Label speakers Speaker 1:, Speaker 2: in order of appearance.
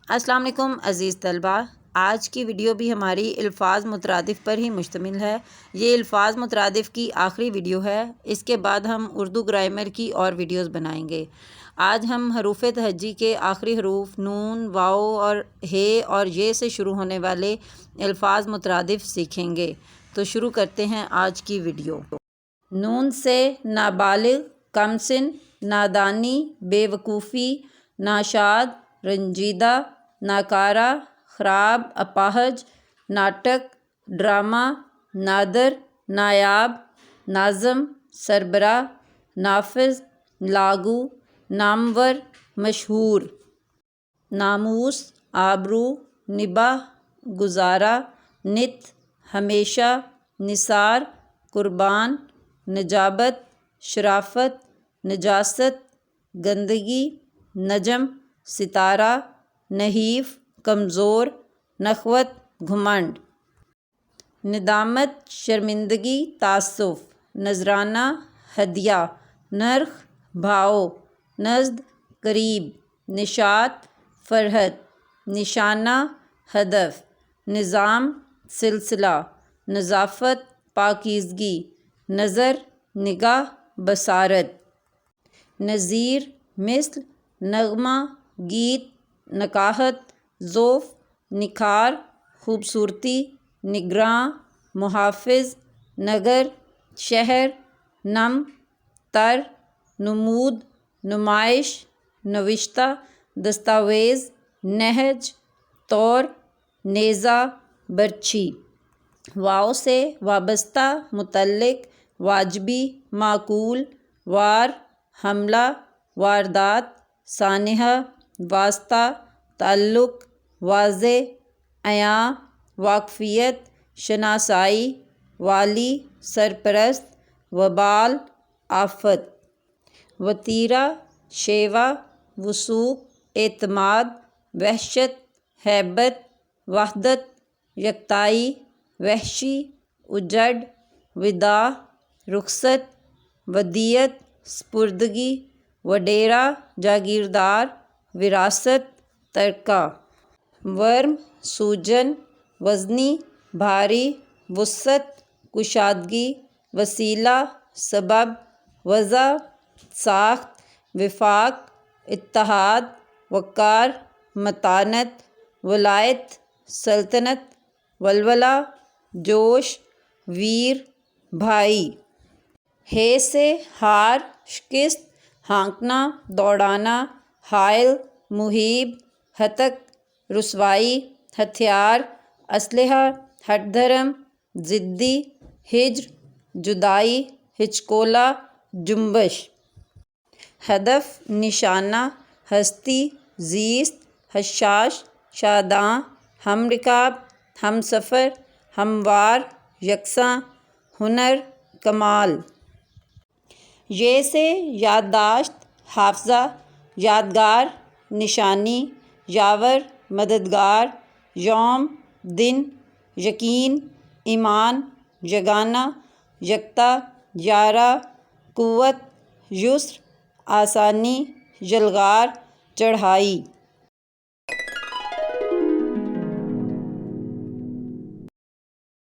Speaker 1: السلام علیکم عزیز طلبہ، آج کی ویڈیو بھی ہماری الفاظ مترادف پر ہی مشتمل ہے۔ یہ الفاظ مترادف کی آخری ویڈیو ہے، اس کے بعد ہم اردو گرامر کی اور ویڈیوز بنائیں گے۔ آج ہم حروف تہجی کے آخری حروف نون، واو اور ہے اور یہ سے شروع ہونے والے الفاظ مترادف سیکھیں گے۔ تو شروع کرتے ہیں آج کی ویڈیو۔ نون سے نابالغ، کم سن، نادانی، بے وقوفی، ناشاد، رنجیدہ، ناکارہ، خراب، اپاہج، ناٹک، ڈرامہ، نادر، نایاب، ناظم، سربراہ، نافذ، لاگو، نامور، مشہور، ناموس، آبرو، نباہ، گزارا، نت، ہمیشہ، نثار، قربان، نجابت، شرافت، نجاست، گندگی، نجم، ستارہ، نحیف، کمزور، نخوت، گھمنڈ، ندامت، شرمندگی، تاسف، نذرانہ، ہدیہ، نرخ، بھاؤ، نزد، قریب، نشاط، فرحت، نشانہ، ہدف، نظام، سلسلہ، نظافت، پاکیزگی، نظر، نگاہ، بصارت، نظیر، مثل، نغمہ، گیت، نکاحت، ذوف، نکھار، خوبصورتی، نگراں، محافظ، نگر، شہر، نم، تر، نمود، نمائش، نوشتہ، دستاویز، نہج، طور، نیزہ، برچھی۔ واو سے وابستہ، متعلق، واجبی، معقول، وار، حملہ، واردات، سانحہ، واسطہ، تعلق، واضح، عیاں، واقفیت، شناسائی، والی، سرپرست، وبال، آفت، وتیرہ، شیوا، وثوق، اعتماد، وحشت، ہیبت، وحدت، یکتائی، وحشی، اجڑ، وداع، رخصت، ودیعت، سپردگی، وڈیرہ، جاگیردار، وراثت، ترکہ، ورم، سوجن، وزنی، بھاری، وسعت، کشادگی، وسیلہ، سبب، وضع، ساخت، وفاق، اتحاد، وقار، متانت، ولایت، سلطنت، ولولہ، جوش، ویر، بھائی۔ ہے سے ہار، شکست، ہانکنا، دوڑانا، حائل، محیب، ہتک، رسوائی، ہتھیار، اسلحہ، ہٹ دھرم، ضدی، ہجر، جدائی، ہچکولا، جنبش، ہدف، نشانہ، ہستی، زیست، حشاش، شاداں، ہم رکاب، ہم سفر، ہموار، یکساں، ہنر، کمال۔ یہ سے یادداشت، حافظہ، یادگار، نشانی، یاور، مددگار، یوم، دن، یقین، ایمان، یگانہ، یکتا، یارہ، قوت، یسر، آسانی، یلغار، چڑھائی۔